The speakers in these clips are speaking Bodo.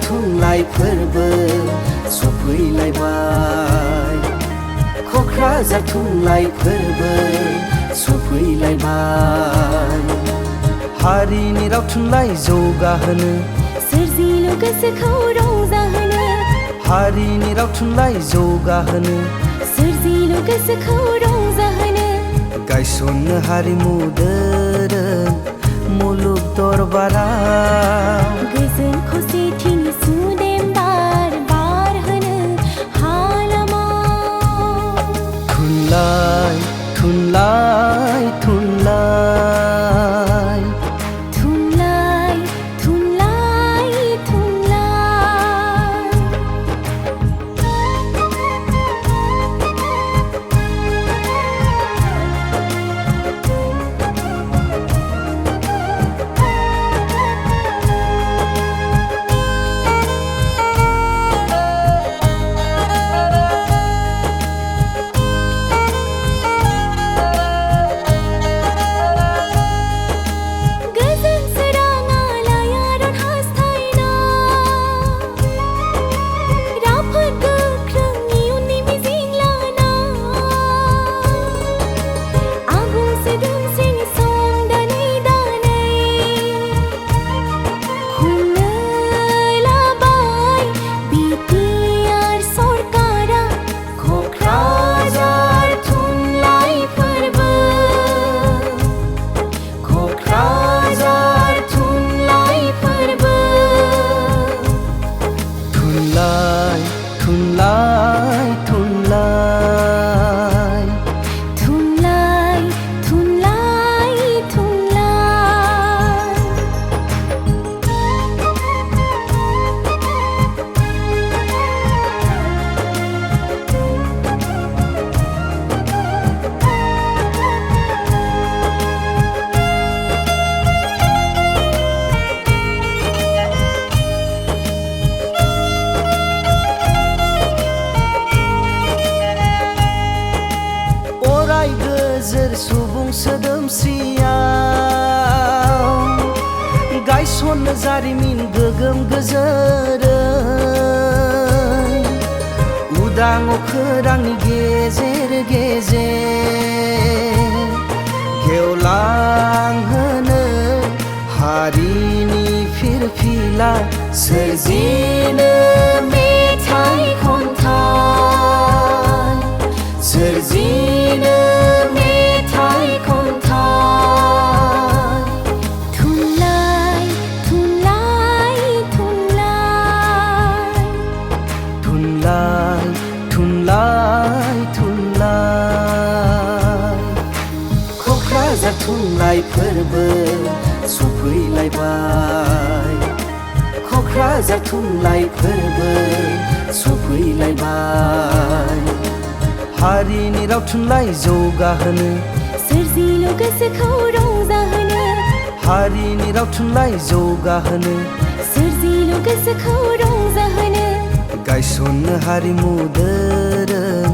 थुनलाइ फोरबो सफैलायबाय क'क्राझार थुनलाइ फोरबो सफैलायबाय हारिनि राव थुनलाइ जौगाहोनो सोरजिलु गोसोखौ रंजाहोनो हारिनि राव थुनलाइ जौगाहोनो सोरजिलु गोसोखौ रंजाहोनो गायसननो हारिमु दोरों मुलुग दरबाराव गोजोन खौसेथिनि सुदेम बार बारहोनो हालामाव थुनलाइ थुनलाइ थुनलाइ थुनलाइ थुनलाइ थुनलाइ गोजोर सुबुं सोदोमस्रियाव गायसननो जारिमिन गोगोम गोजोरै उदां अखोरांनि गेजेर गेजेर गेवलांहोनो हारिनि फिरफिला सोरजिनो मेथाइ खन्थाइ सोरजिनो मेथाइ खन्थाइ थुनलाइ थुनलाइ थुनलाइ थुनलाइ थुनलाइ थुनलाइ क'क्राझार थुनलाइ फोरबो सफैलायबाय क'क्राझार थुनलाइ फोरबो सफैलायबाय हारिनि राव थुनलाइ जौगाहोनो सोरजिलु गोसोखौ रंजाहोनो हारिनि राव थुनलाइ जौगाहोनो सोरजिलु गोसोखौ रंजाहोनो गायसननो हारिमु दोरों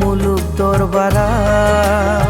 मुलुग दरबाराव